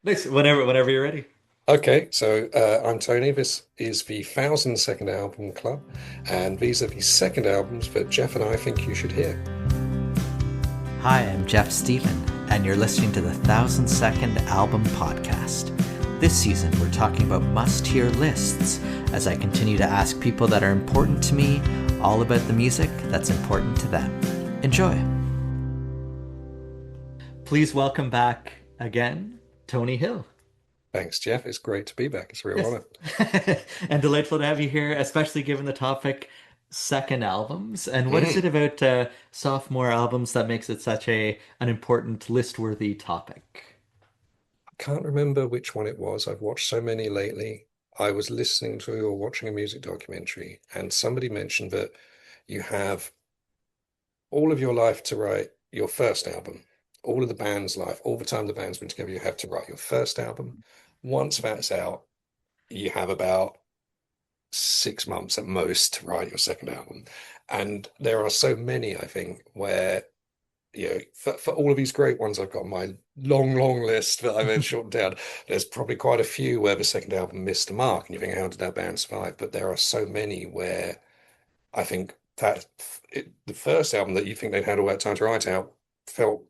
Nice. Whenever you're ready. Okay, so I'm Tony. This is the 1,000 Second Album Club, and these are the second albums that Jeff and I think you should hear. Hi, I'm Jeff Stephen, and you're listening to the 1000 Second Album Podcast. This season, we're talking about must hear lists as I continue to ask people that are important to me all about the music that's important to them. Enjoy. Please welcome back again, Tony Hill. Thanks, Jeff. It's great to be back. It's a real Yes. honor. And delightful to have you here, especially given the topic second albums. And what is it Mm. about sophomore albums that makes it such an important list-worthy topic? I can't remember which one it was. I've watched so many lately. I was listening to or watching a music documentary, and somebody mentioned that you have all of your life to write your first album, all of the band's life, all the time the band's been together, you have to write your first album. Once that's out, you have about 6 months at most to write your second album. And there are so many, I think, where, for all of these great ones I've got on my long, long list that I've shortened down, there's probably quite a few where the second album missed the mark and you think, how did that band survive? But there are so many where I think that the first album that you think they'd had all that time to write out felt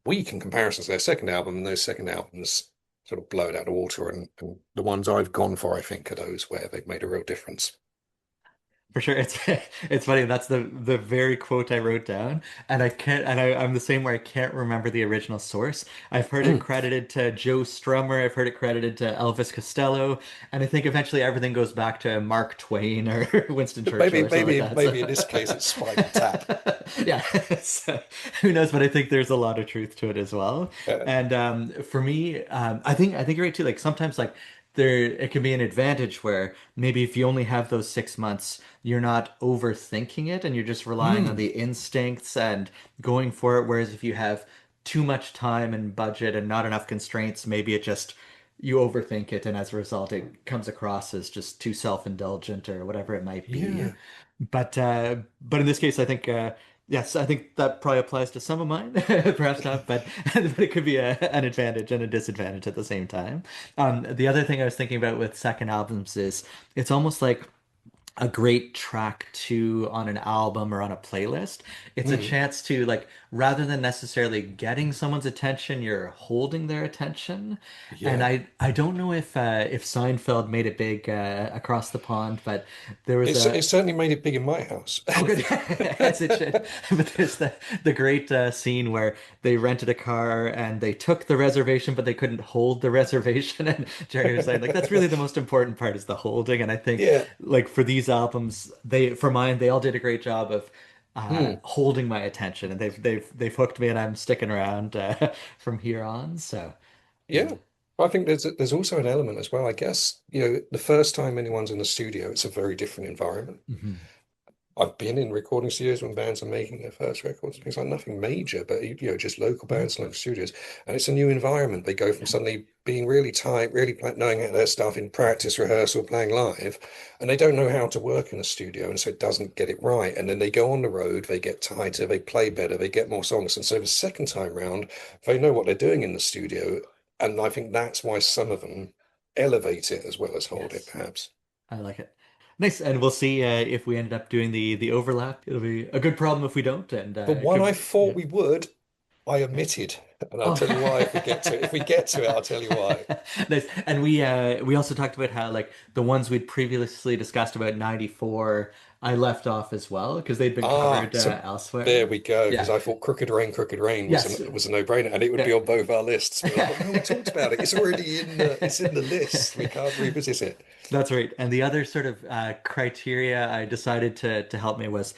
weak in comparison to their second album, and those second albums sort of blow it out of the water. And the ones I've gone for, I think, are those where they've made a real difference. For sure, it's it's funny. That's the very quote I wrote down, and I can't. And I'm the same where I can't remember the original source. I've heard it Mm. credited to Joe Strummer. I've heard it credited to Elvis Costello, and I think eventually everything goes back to Mark Twain or Winston Churchill Maybe, or something like maybe, that. maybe in So, this case, it's Spinal Tap. yeah, so, who knows? But I think there's a lot of truth to it as well. Uh, And for me, I think you're right too. Like sometimes, like there, it can be an advantage where maybe if you only have those 6 months, you're not overthinking it and you're just relying on mm, the instincts and going for it. Whereas if you have too much time and budget and not enough constraints, maybe it just you overthink it, and as a result, it comes across as just too self-indulgent or whatever it might be. yeah, But in this case, I think yes, I think that probably applies to some of mine, perhaps not, but it could be an advantage and a disadvantage at the same time. The other thing I was thinking about with second albums is it's almost like a great track to on an album or on a playlist. It's a mm, chance to like rather than necessarily getting someone's attention, you're holding their attention. And yeah. I don't know if Seinfeld made it big across the pond, but there was It a certainly made it big in my house. oh, good. As it should. But there's the great scene where they rented a car and they took the reservation, but they couldn't hold the reservation. And Jerry was saying, like, that's really the most important part is the holding. And I think, Yeah. like, for these albums, for mine, they all did a great job of Mm, holding my attention, and they've hooked me, and I'm sticking around from here on. So, yeah. I think there's also an element as well. I guess, the first time anyone's in the studio, it's a very different environment. mhm. I've been in recording studios when bands are making their first records, things like nothing major, but just local bands, local studios, and it's a new environment. They go from suddenly being really tight, really knowing how their stuff in practice, rehearsal, playing live, and they don't know how to work in a studio, and so it doesn't get it right. And then they go on the road, they get tighter, they play better, they get more songs, and so the second time round, they know what they're doing in the studio, and I think that's why some of them elevate it as well as hold it, Yes, perhaps. I like it. Nice, and we'll see if we ended up doing the overlap. It'll be a good problem if we don't, and The it one I could, thought yeah. we would, I omitted, and I'll Oh, tell you why if we get to it. If we get to it, I'll tell you why. nice. And we also talked about how like the ones we'd previously discussed about 94, I left off as well because they'd been Ah, covered so there elsewhere. we go. Because Yeah. I thought Crooked Rain was Yes. was a no-brainer, and it would Yeah. be on both our lists. But I thought, no, we talked about it. It's already it's in the list. We can't revisit it. That's right. And the other sort of criteria I decided to help me was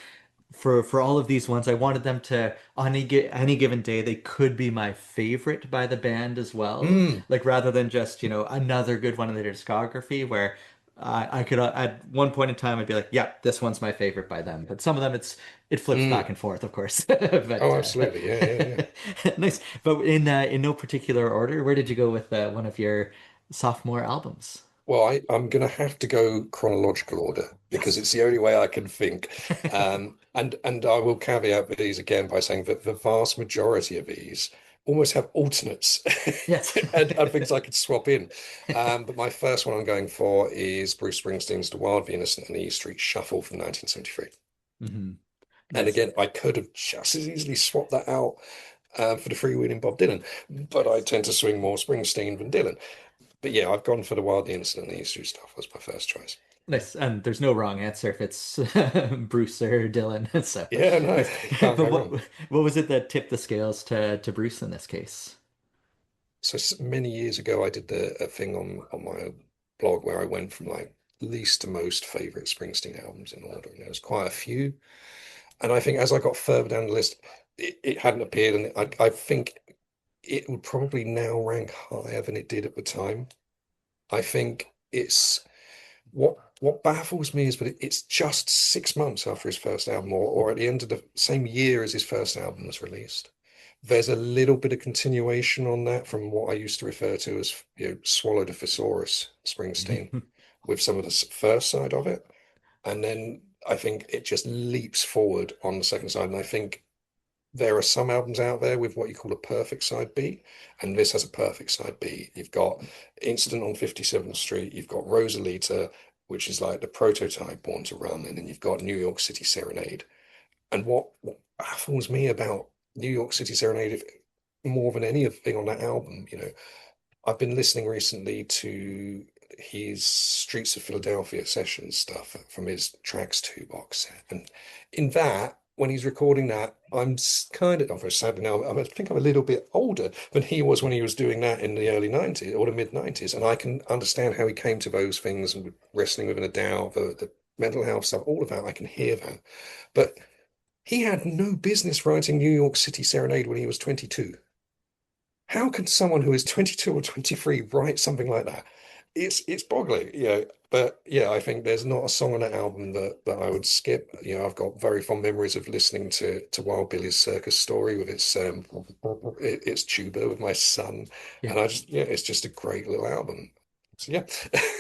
for all of these ones, I wanted them to on any given day they could be my favorite by the band as well. Mm, Like rather than just, another good one in their discography where I could at one point in time I'd be like, yeah, this one's my favorite by them. But some of them it flips back mm. and forth, of course. But Oh, absolutely. Yeah, yeah, yeah. nice. But in no particular order, where did you go with one of your sophomore albums? Well, I'm going to have to go chronological order because Yes. it's the only way I can think. And I will caveat these again by saying that the vast majority of these almost have alternates Yes. and things I could swap in. But my first one I'm going for is Bruce Springsteen's "The Wild, the Innocent, and the E Street Shuffle" from 1973. Hmm. And Nice. again, I could have just as easily swapped that out for the freewheeling Bob Dylan, but I tend to swing more Springsteen than Dylan. But yeah, I've gone for "The Wild, the Innocent, and the E Street Stuff" was my first choice. Nice. And there's no wrong answer if it's Bruce or Dylan. So Yeah, no, nice. you can't But go wrong. what was it that tipped the scales to Bruce in this case? So many years ago, I did a thing on my blog where I went from like least to most favorite Springsteen albums in order, and there was quite a few. And I think as I got further down the list, it hadn't appeared, and I think it would probably now rank higher than it did at the time. I think it's what baffles me is that it's just 6 months after his first album, or at the end of the same year as his first album was released. There's a little bit of continuation on that from what I used to refer to as, swallow the thesaurus Springsteen, with some of the first side of it. And then I think it just leaps forward on the second side. And I think there are some albums out there with what you call a perfect side B, and this has a perfect side B. You've got Incident on 57th Street, you've got Rosalita, which is like the prototype Born to Run, and then you've got New York City Serenade. And what baffles me about New York City Serenade, more than anything on that album, I've been listening recently to his Streets of Philadelphia sessions stuff from his Tracks 2 box set. And in that, when he's recording that, I'm kind of, very sad now, I think I'm a little bit older than he was when he was doing that in the early 90s or the mid 90s. And I can understand how he came to those things and wrestling within a doubt, the mental health stuff, all of that. I can hear that. But he had no business writing New York City Serenade when he was 22. How can someone who is 22 or 23 write something like that? It's boggling, But yeah, I think there's not a song on that album that I would skip. I've got very fond memories of listening to Wild Billy's Circus Story with its tuba with my son, Yeah. and it's just a great little album. So yeah.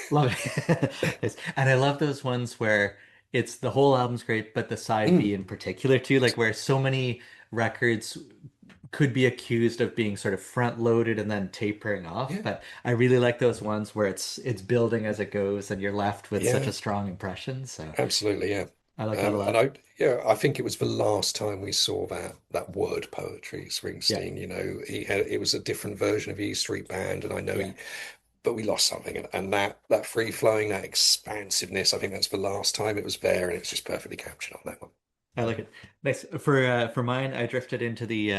Love it. Yes. And I love those ones where it's the whole album's great, but the side Mm, B in particular too, like where so many records could be accused of being sort of front loaded and then tapering off. yeah, But I really like those ones where it's building as it goes and you're left with such yeah. a strong impression. So Absolutely, yeah. I like that a And lot. I think it was the last time we saw that word poetry, Yeah. Springsteen. It was a different version of E Street Band, and I know Yeah. but we lost something, and that free flowing, that expansiveness, I think that's the last time it was there, and it's just perfectly captured on that one. I like it. Nice. For mine, I drifted into the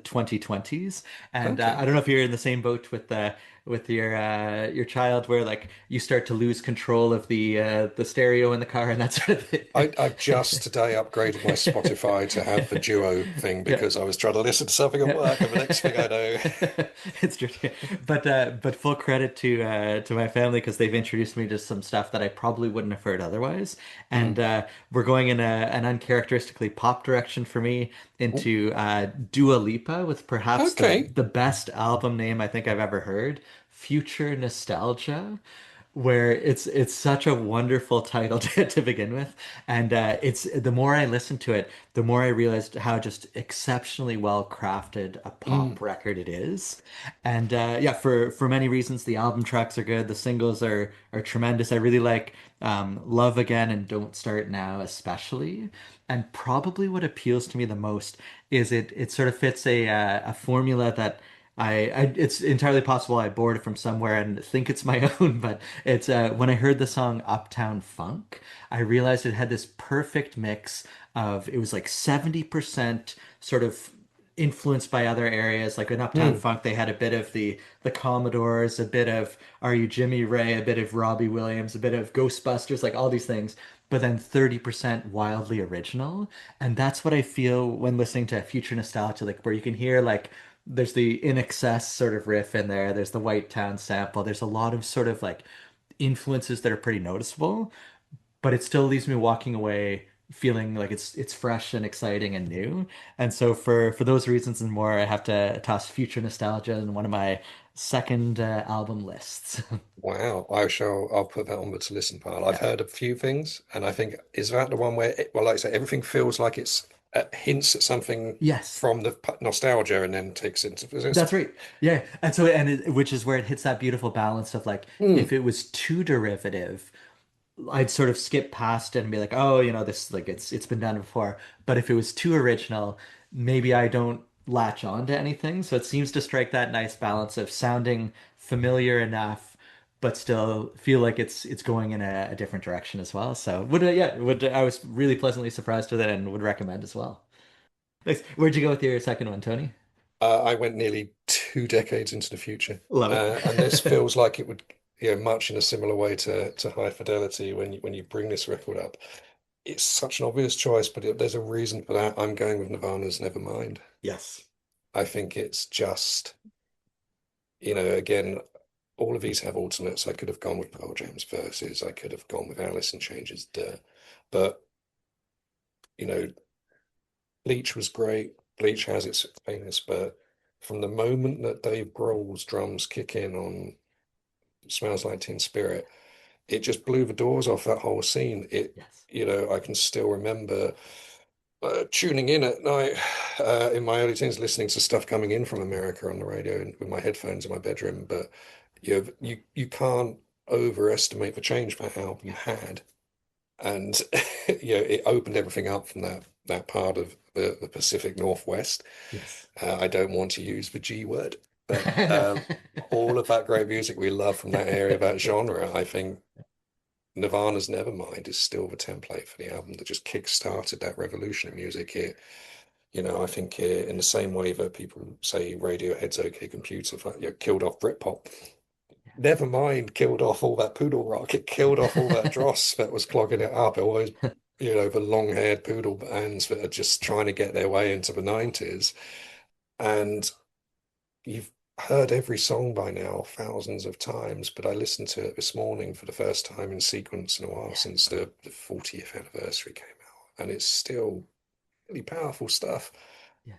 2020s, and Okay. I don't know if you're in the same boat with your child, where like you start to lose control of the stereo in the car and that sort of I thing. just today upgraded my Spotify to have the duo thing Yeah. because I was trying to listen to something at Yeah. work, and the next thing I know, It's true. But full credit to my family because they've introduced me to some stuff that I probably wouldn't have heard otherwise. mm, And we're going in an uncharacteristically pop direction for me oh, into Dua Lipa with perhaps okay. the best album name I think I've ever heard, Future Nostalgia, where it's such a wonderful title to begin with, and it's the more I listen to it, the more I realized how just exceptionally well crafted a Mm, pop record it is, and yeah, for many reasons, the album tracks are good, the singles are tremendous. I really like Love Again and Don't Start Now especially, and probably what appeals to me the most is it sort of fits a formula that. It's entirely possible I borrowed it from somewhere and think it's my own, but it's when I heard the song Uptown Funk, I realized it had this perfect mix of it was like 70% sort of influenced by other areas. Like in Uptown mm, Funk, they had a bit of the Commodores, a bit of Are You Jimmy Ray, a bit of Robbie Williams, a bit of Ghostbusters, like all these things, but then 30% wildly original. And that's what I feel when listening to Future Nostalgia, like where you can hear like there's the In Excess sort of riff in there, there's the White Town sample, there's a lot of sort of like influences that are pretty noticeable, but it still leaves me walking away feeling like it's fresh and exciting and new. And so for those reasons and more, I have to toss Future Nostalgia in one of my second album lists. wow. I'll put that on the to listen pile. I've Yeah. heard a few things, and I think is that the one where, well, like I say, everything feels like it's hints at something Yes. from the nostalgia and then takes it into this. That's right. Yeah. And so, which is where it hits that beautiful balance of like, if Mm. it was too derivative, I'd sort of skip past it and be like, oh, this like it's been done before. But if it was too original, maybe I don't latch on to anything. So it seems to strike that nice balance of sounding familiar enough, but still feel like it's going in a different direction as well. So would I was really pleasantly surprised with it and would recommend as well. Thanks. Where'd you go with your second one, Tony? I went nearly 2 decades into the future, Love and this it. feels like it would, much in a similar way to High Fidelity when you bring this record up. It's such an obvious choice, but there's a reason for that. I'm going with Nirvana's Nevermind. Yes. I think it's just, again, all of these have alternates. I could have gone with Pearl Jam's verses. I could have gone with Alice in Changes Dirt. But, you know, Bleach was great. Bleach has its famous, but from the moment that Dave Grohl's drums kick in on Smells Like Teen Spirit, it just blew the doors off that whole scene. Yes. I can still remember tuning in at night in my early teens, listening to stuff coming in from America on the radio and with my headphones in my bedroom. But you can't overestimate the change that album Yeah. had, and it opened everything up from that part of the Pacific Northwest. Yes. I don't want to use the G word, but No. all of that great music we love from that area, that genre, I think Nirvana's Nevermind is still the template for the album that just kick-started that revolution in music. I think in the same way that people say Radiohead's OK Computer, killed off Britpop. Nevermind killed off all that poodle rock. It killed off all that dross that was clogging it up. All those, the long-haired poodle bands that are just trying to get their way into the 90s. And you've heard every song by now thousands of times, but I listened to it this morning for the first time in sequence in a while Yeah. since the 40th anniversary came out, and it's still really powerful stuff. Yeah.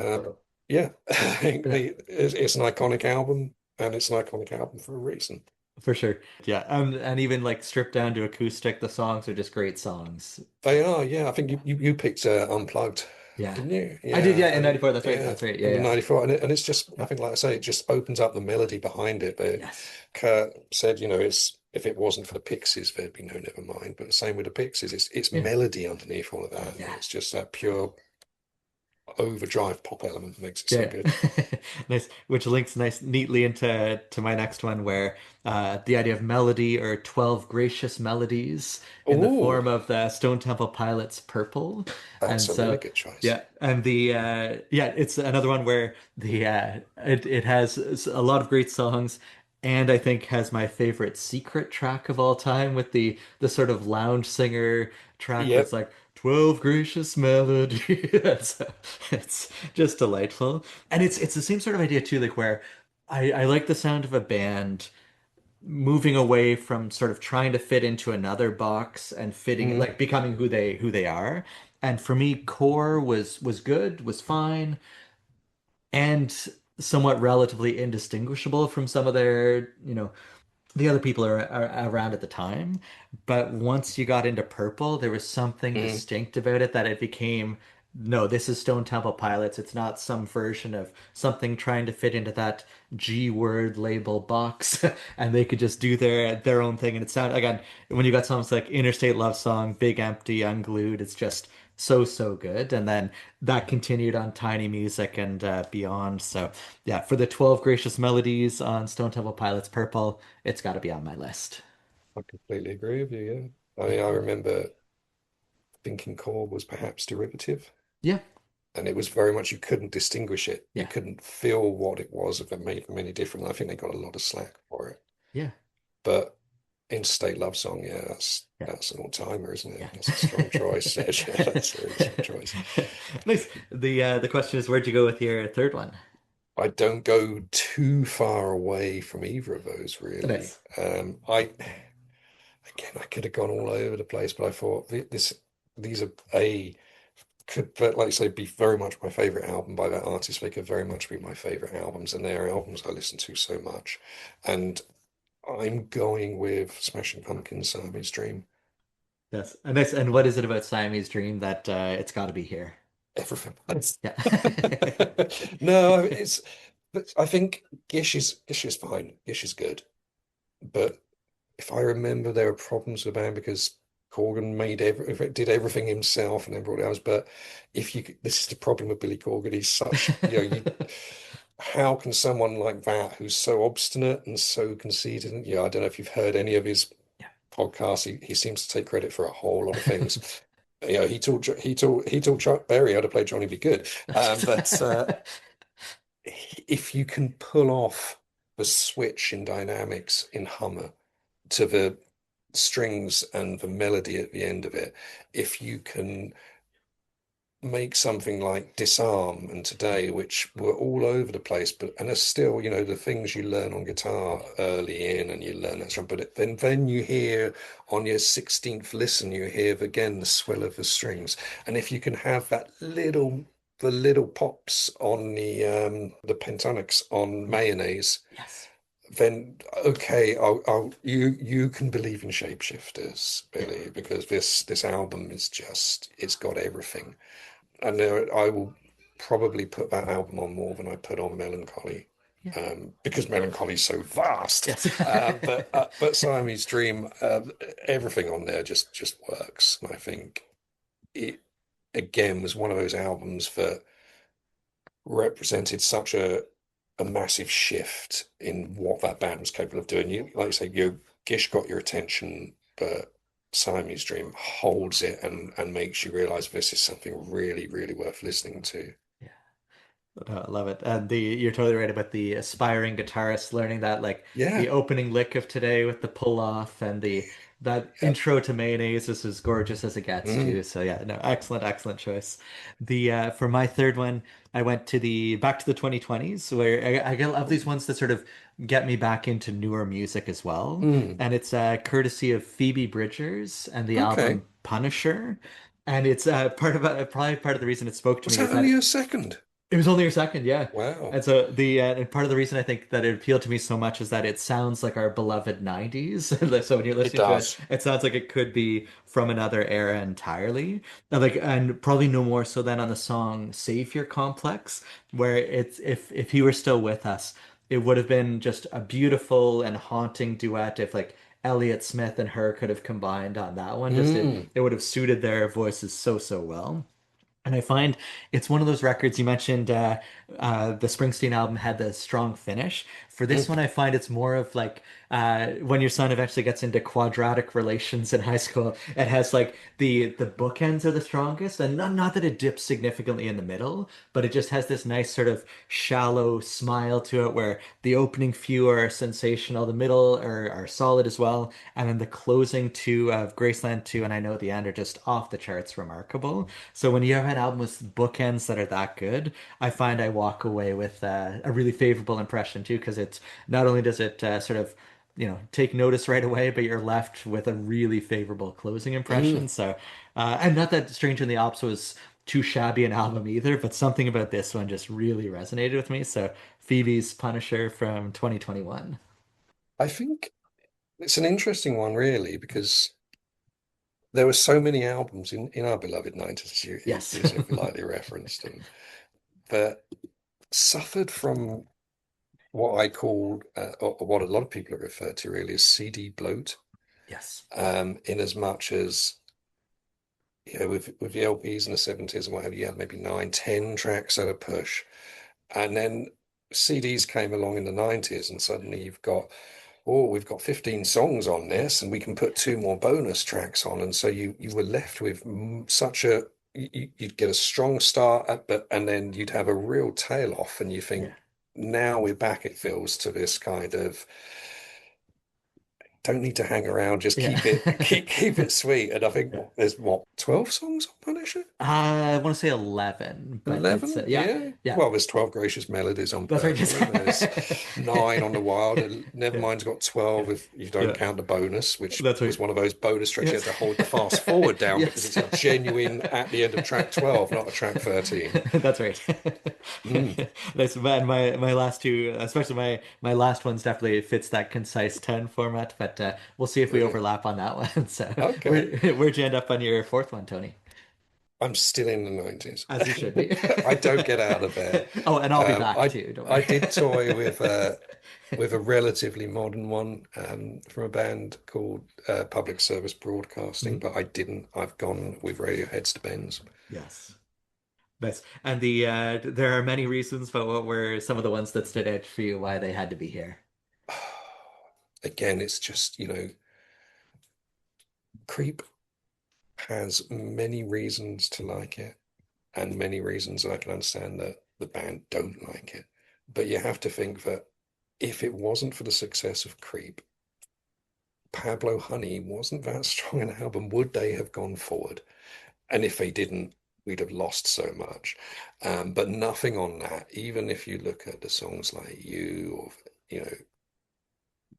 Um, yeah, I think Yeah. it's an iconic album, and it's an iconic album for a reason. For sure. Yeah. And even like stripped down to acoustic, the songs are just great songs. They are, yeah. I think you picked Unplugged, Yeah. didn't you? I did, Yeah, yeah, in and 94. That's right. yeah, That's right. Yeah, number yeah. 94, and it's just, I think, like I say, it just opens up the melody behind it. But Yes. Kurt said, it's if it wasn't for the Pixies, there'd be no Nevermind. But the same with the Pixies, it's Yeah. melody underneath all of that, and Yeah. it's just that pure overdrive pop element that makes it so Yeah. good. Nice. Which links neatly into my next one where the idea of melody or 12 gracious melodies in the Oh, form of the Stone Temple Pilots Purple. that's And a really so good choice. yeah, and the it's another one where the it has a lot of great songs and I think has my favorite secret track of all time with the sort of lounge singer track where it's Yep. like 12 gracious melody. It's just delightful. And it's the same sort of idea too, like where I like the sound of a band moving away from sort of trying to fit into another box and fitting Mm, like becoming who they are. And for me, Core was good, was fine, and somewhat relatively indistinguishable from some of their, the other people are around at the time. But once you got into Purple, there was something mm, distinct about it that it became, no, this is Stone Temple Pilots. It's not some version of something trying to fit into that G word label box, and they could just do their own thing. And it sounded again when you got songs like Interstate Love Song, Big Empty, Unglued. It's just so good. And then that continued on Tiny Music and beyond. So yeah, for the 12 gracious melodies on Stone Temple Pilots Purple, it's got to be on my list. I completely agree with you. Yeah. I Yeah. mean, I remember thinking Core was perhaps derivative. Yeah. And it was very much you couldn't distinguish it. You Yeah. couldn't feel what it was that made them any different. I think they got a lot of slack for it. Yeah. But Interstate Love Song, yeah, that's Yeah. that's an all-timer, isn't it? Yeah. That's a strong choice. Yeah, that's a really strong choice. Nice. The question is, where'd you go with your third one? I don't go too far away from either of those, really. Nice. I could have gone all over the place, but I thought these are a could, but like I say, be very much my favorite album by that artist. They could very much be my favorite albums, and they're albums I listen to so much. And I'm going with Smashing Pumpkins' Siamese Dream. Yes. And nice. And what is it about Siamese Dream that it's got to be here? everything was. Yeah. No, but I think Gish is fine. Gish is good. But if I remember, there were problems with the band because Corgan did everything himself and then brought it out. But this is the problem with Billy Corgan. He's such, how can someone like that, who's so obstinate and so conceited, and I don't know if you've heard any of his podcasts. He seems to take credit for a whole lot of things. He taught Chuck Berry how to play Johnny B. Good. But if you can pull off the switch in dynamics in Hummer to the strings and the melody at the end of it, if you can make something like Disarm and Today, which were all over the place, but and are still, the things you learn on guitar early in and you learn that stuff, but then you hear on your 16th listen, you hear again the swell of the strings. And if you can have the little pops on the pentatonics on Mayonnaise, Yes. then okay, you can believe in shapeshifters, Yeah. Billy, because this album is it's got everything. And there, I will probably put that album on more than I put on Melancholy, Yeah. because Melancholy is so vast. Yes. But Siamese Dream, everything on there just works. And I think it again was one of those albums that represented such a massive shift in what that band was capable of doing. You, like you say, Gish got your attention, but Siamese Dream holds it and makes you realize this is something really, really worth listening to. Yeah. No, I love it. And you're totally right about the aspiring guitarist learning that like Yeah, the opening lick of Today with the pull off and the that yeah. intro to Mayonnaise is as gorgeous as it gets Mm, too. So yeah, no, excellent, excellent choice. The for my third one, I went to the back to the 2020s where I love these ones that sort of get me back into newer music as well. mm. And it's courtesy of Phoebe Bridgers and the Okay. album Punisher. And it's probably part of the reason it spoke to Was me that is only that a second? it was only your second, yeah. Wow. And so and part of the reason I think that it appealed to me so much is that it sounds like our beloved 90s. So when you're It listening to it, does. it sounds like it could be from another era entirely. And probably no more so than on the song Savior Complex, where it's if he were still with us, it would have been just a beautiful and haunting duet if like Elliott Smith and her could have combined on that one. Just Mm, it would have suited their voices so, so well. And I find it's one of those records you mentioned the Springsteen album had the strong finish. For this mm, one, I find it's more of like when your son eventually gets into quadratic relations in high school, it has like the bookends are the strongest, and not that it dips significantly in the middle, but it just has this nice sort of shallow smile to it where the opening few are sensational, the middle are solid as well, and then the closing two of Graceland 2 and I Know the End are just off the charts remarkable. So when you have an album with bookends that are that good, I find I walk away with a really favorable impression too, because it's not only does it sort of take notice right away, but you're left with a really favorable closing mm. impression. So, and not that Stranger in the Alps was too shabby an album either, but something about this one just really resonated with me. So, Phoebe's Punisher from 2021. I think it's an interesting one, really, because there were so many albums in our beloved 90s, Yes. as you've lightly referenced them, that suffered from what I call, or what a lot of people have referred to really as CD bloat, Yes. in as much as, with the LPs in the 70s and what have you, had maybe 9, 10 tracks at a push. And then CDs came along in the 90s, and suddenly we've got 15 songs on this, and we can put two more bonus tracks on. And so you were left with such you'd get a strong start, and then you'd have a real tail off, and you think, Yeah. now we're back, it feels, to this kind of don't need to hang around, just Yeah. keep it sweet. And I think Yeah. there's 12 songs on Punisher? I want to say 11, but it's 11? yeah, Yeah. yeah, Well, there's 12 Gracious Melodies on that's right. Purple. There's 9 on The Wild. And Yeah, Nevermind's got yeah, 12 if you don't yeah, count the bonus, which that's right. was one of those bonus tracks you had Yes, to hold the fast forward down because yes, it's a genuine at the end of track 12, not a track 13. that's right. Mm, That's my last two, especially my last one's definitely fits that concise 10 format, but we'll see if we brilliant. overlap on that one. So Okay. where'd you end up on your fourth one, Tony? I'm still in the 90s. as you should be. I don't get out of there. Oh, and I'll be back I too, don't I worry. did toy with a relatively modern one from a band called Public Service Broadcasting, Mhm. but I didn't. I've gone with Radiohead's to Ben's. Yes. Nice. And there are many reasons, but what were some of the ones that stood out for you why they had to be here? Again, it's just, Creep has many reasons to like it, and many reasons I can understand that the band don't like it. But you have to think that if it wasn't for the success of Creep, Pablo Honey wasn't that strong an album. Would they have gone forward? And if they didn't, we'd have lost so much. But nothing on that, even if you look at the songs like You or, you know,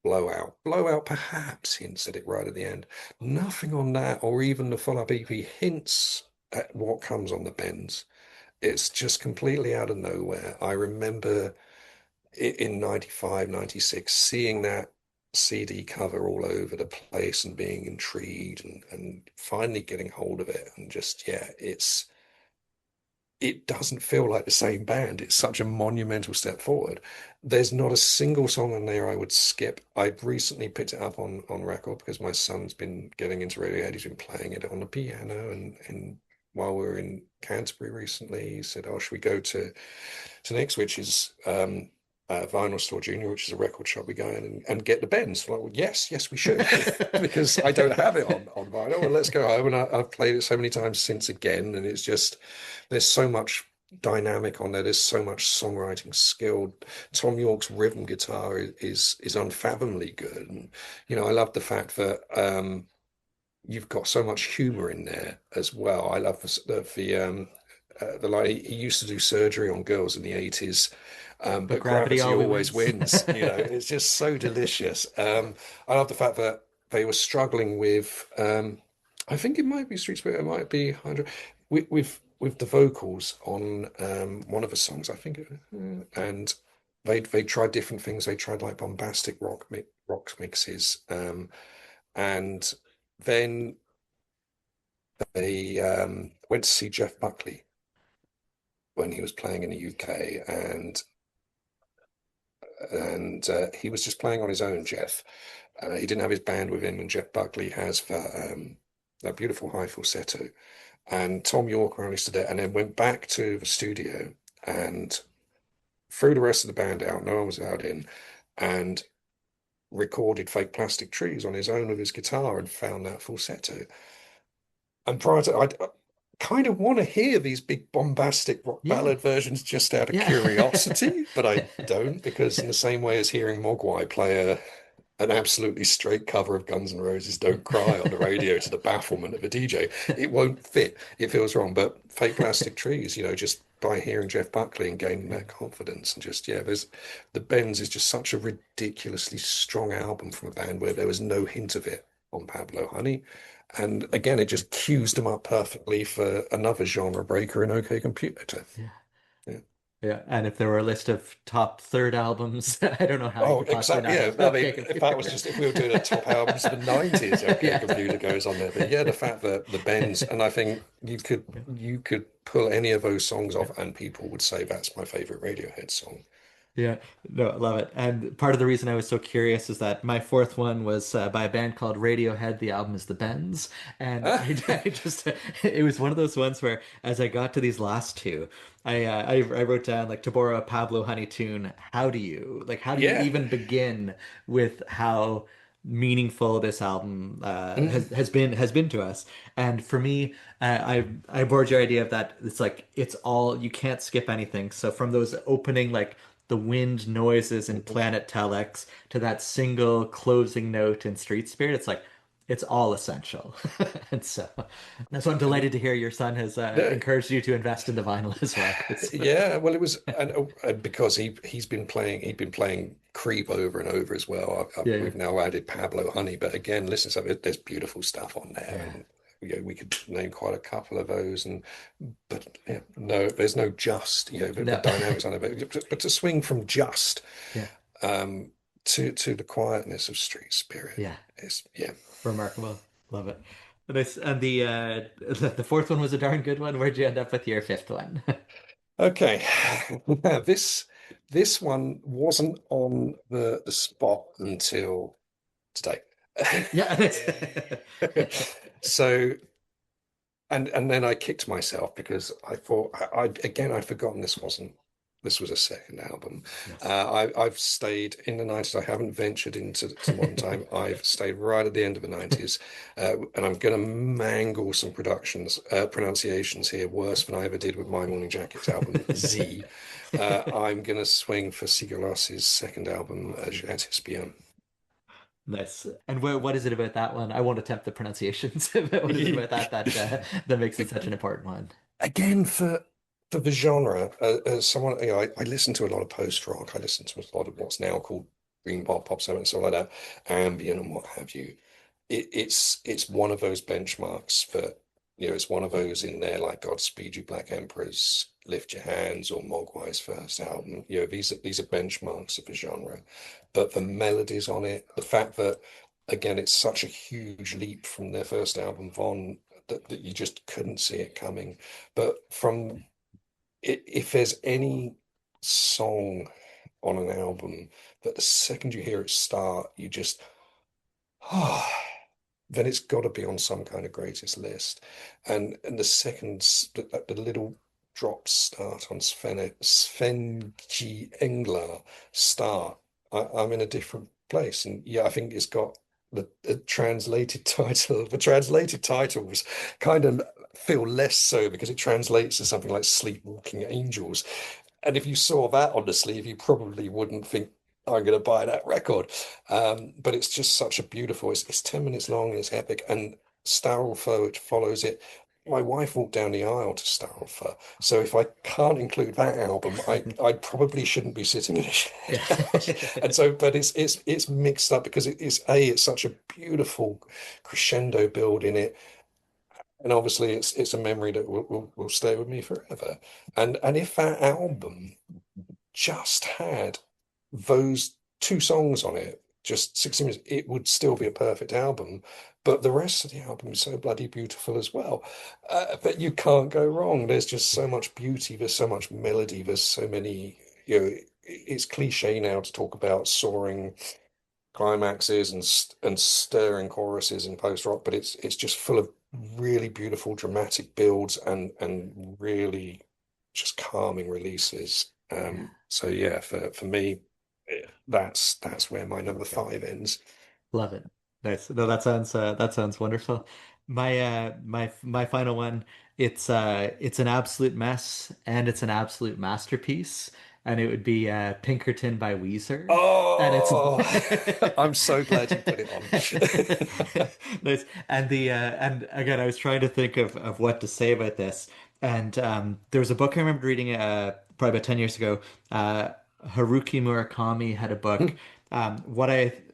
Blowout. Blowout perhaps hints at it right at the end. Nothing on that, or even the follow-up EP hints at what comes on the bends. It's just completely out of nowhere. I remember in 95, 96, seeing that CD cover all over the place and being intrigued and finally getting hold of it. And just, yeah, it doesn't feel like the same band. It's such a monumental step forward. There's not a single song on there I would skip. I recently picked it up on record because my son's been getting into Radiohead. He's been playing it on the piano, and while we were in Canterbury recently, he said, "Oh, should we go to next, which is Vinyl Store Junior, which is a record shop. We go in and get the bends." Like, well, yes, we should, because I don't have it on vinyl. Well, let's go home. And I've played it so many times since again, and it's just there's so much dynamic on there. There's so much songwriting skill. Tom York's rhythm guitar is unfathomably good, and I love the fact that you've got so much humor in there as well. I love the line he used to do surgery on girls in the 80s, But but gravity gravity always always wins. wins. It's just so delicious. I love the fact that they were struggling with, I think it might be Street Spirit, it might be Hydra, with the vocals on one of the songs, I think, and they tried different things. They tried like bombastic rock mixes, and then they went to see Jeff Buckley when he was playing in the UK, and he was just playing on his own. Jeff, he didn't have his band with him, and Jeff Buckley has that beautiful high falsetto. And Tom York only stood there, and then went back to the studio and threw the rest of the band out. No one was allowed in, and recorded Fake Plastic Trees on his own with his guitar and found that falsetto. And prior to, I kind of want to hear these big bombastic rock Yeah. ballad versions just out of Yeah. curiosity, but I don't, because in the same way as hearing Mogwai play an absolutely straight cover of Guns N' Roses' Don't Cry on the radio to the bafflement of a DJ, it won't fit. It feels wrong. But Fake Plastic Trees, just by hearing Jeff Buckley and gaining that confidence, and just, yeah, there's the Bends is just such a ridiculously strong album from a band where there was no hint of it on Pablo Honey. And again, it just cues them up perfectly for another genre breaker in OK Computer. Yeah. Yeah. Yeah. And if there were a list of top third albums, I don't know how you Oh, could possibly exactly. not Yeah. have I mean, OK Computer. if we were doing a top albums of the 90s, OK Yeah. Computer goes on there. But yeah, the fact that the Bends, and I think you could pull any of those songs Yeah. off and people would say that's my favorite Radiohead song. Yeah, no, I love it. And part of the reason I was so curious is that my fourth one was by a band called Radiohead. The album is The Bends. And Ah, I just, it was one of those ones where as I got to these last two, I wrote down like to borrow a Pablo Honey tune, how do you yeah. even begin with how meaningful this album Mm, has been to us. And for me, I bored your idea of that. It's like it's all you can't skip anything. So from those opening like the wind noises in mm, Planet Telex to that single closing note in Street Spirit, it's like it's all essential. And so I'm and delighted to hear your son has yeah, encouraged you to invest in the vinyl as well. yeah, well, it was, and because he'd been playing Creep over and over as well. Yeah, We've now added Pablo Honey, but again, listen to it. There's beautiful stuff on there, yeah, and we could name quite a couple of those. And but yeah, no, there's no just, the no, dynamics on it. But to swing from just yeah, um to the quietness of Street Spirit yeah. is, yeah. Remarkable. Love it. Nice. And the fourth one was a darn good one. Where'd you end up with your fifth one? Okay, now this one wasn't on the spot until today. Yeah, nice. So and then I kicked myself because I thought I'd forgotten this was a second album. Yes. I've stayed in the 90s. I haven't ventured into to modern time. I've stayed right at the end of the 90s, and I'm going to mangle some pronunciations here worse than I ever did with My Morning Jacket's album Z. I'm going to swing for Sigalas's second album, J'ai Bien. Nice. And what is it about that one? I won't attempt the pronunciations, but what is it about that makes it such an important one? Again, for the genre, as someone, I listen to a lot of post rock. I listen to a lot of what's now called dream pop, pop and stuff like that, ambient and what have you. It's one of those benchmarks for, it's one of those in there like Godspeed You Black Emperors, Lift Your Hands, or Mogwai's first album. These are benchmarks of the genre. But the melodies on it, the fact that again it's such a huge leap from their first album, Von, that you just couldn't see it coming. But from if there's any song on an album that the second you hear it start, you just ah, then it's got to be on some kind of greatest list. And the seconds the little drops start on Svenji Engler start, I'm in a different place. And yeah, I think it's got the translated title. The translated titles kind of feel less so because it translates to something like Sleepwalking Angels. And if you saw that on the sleeve, you probably wouldn't think I'm going to buy that record. But it's just such a beautiful. It's 10 minutes long and it's epic. And Starelfer, which follows it. My wife walked down the aisle to Starelfer, so if I can't include that album, I probably shouldn't be sitting in a shared Yeah. house. And so, but it's mixed up because it's such a beautiful crescendo build in it, and obviously it's a memory that will stay with me forever. And if that album just had those two songs on it, just 60 minutes, it would still be a perfect album. But the rest of the album is so bloody beautiful as well. But you can't go wrong. There's just so much beauty, there's so much melody, there's so many, it's cliche now to talk about soaring climaxes and stirring choruses in post rock, but it's just full of really beautiful dramatic builds and really just calming releases. Yeah. So yeah, for me, that's where my number five ends. Love it. Nice. No, that sounds wonderful. My final one, it's an absolute mess and it's an absolute masterpiece, and it would be Pinkerton by Weezer. And it's Oh, I'm so glad you put it on. nice. And again, I was trying to think of what to say about this. And there was a book I remember reading probably about 10 years ago. Haruki Murakami had a book,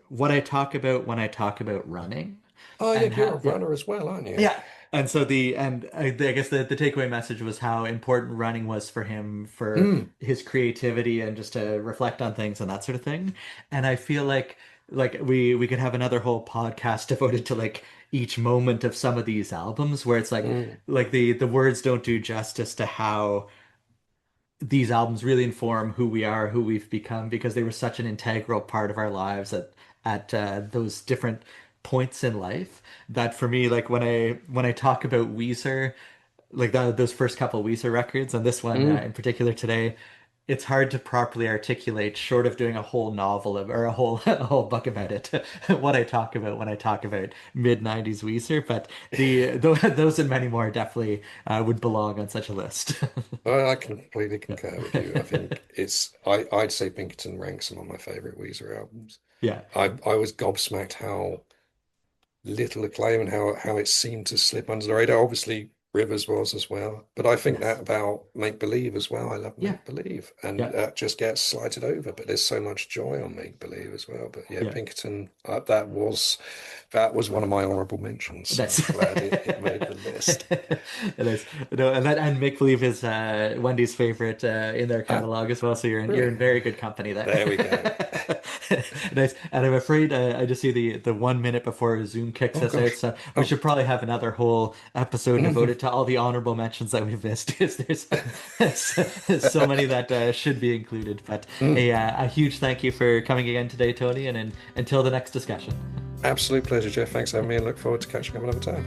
what I talk about when I talk about running. Oh yeah, And you're how, a yeah, runner as well, aren't you? yeah. And so I guess the takeaway message was how important running was for him for Mm, his creativity and just to reflect on things and that sort of thing. And I feel like we could have another whole podcast devoted to like each moment of some of these albums where it's mm, like the words don't do justice to how these albums really inform who we are, who we've become, because they were such an integral part of our lives at those different points in life. That for me, like when I talk about Weezer, like those first couple Weezer records, and this one mm. in particular today, it's hard to properly articulate, short of doing a whole novel of, or a whole a whole book about it, what I talk about when I talk about mid '90s Weezer. But those and many more definitely would belong on such a list. I completely concur with you. I think I'd say Pinkerton ranks among my favorite Weezer albums. Yeah. I was gobsmacked how little acclaim and how it seemed to slip under the radar. Obviously, Rivers was as well, but I think that Yes. about Make Believe as well. I love Yeah. Make Believe, and Yeah. that just gets slighted over. But there's so much joy on Make Believe as well. But yeah, Yeah. Pinkerton, that was one of my honorable mentions. So That's I'm glad it made the list. it is. No, and Make Believe is Wendy's favorite in their Ah, catalog as well. So you're in brilliant. very good company there. There we go. Nice. And I'm afraid I just see the 1 minute before Zoom kicks Oh us out. gosh. So we Oh. should probably have another whole episode devoted to all the honorable mentions that we've missed. Because so many that should be included. But a huge thank you for coming again today, Tony. And until the next discussion. Absolute pleasure, Jeff. Thanks for having me, and look forward to catching up another time.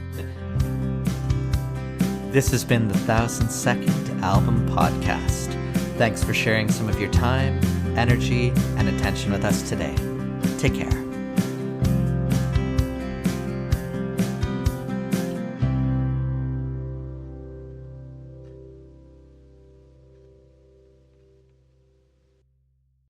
This has been the 1002nd Album Podcast. Thanks for sharing some of your time, energy, and attention with us today. Take care.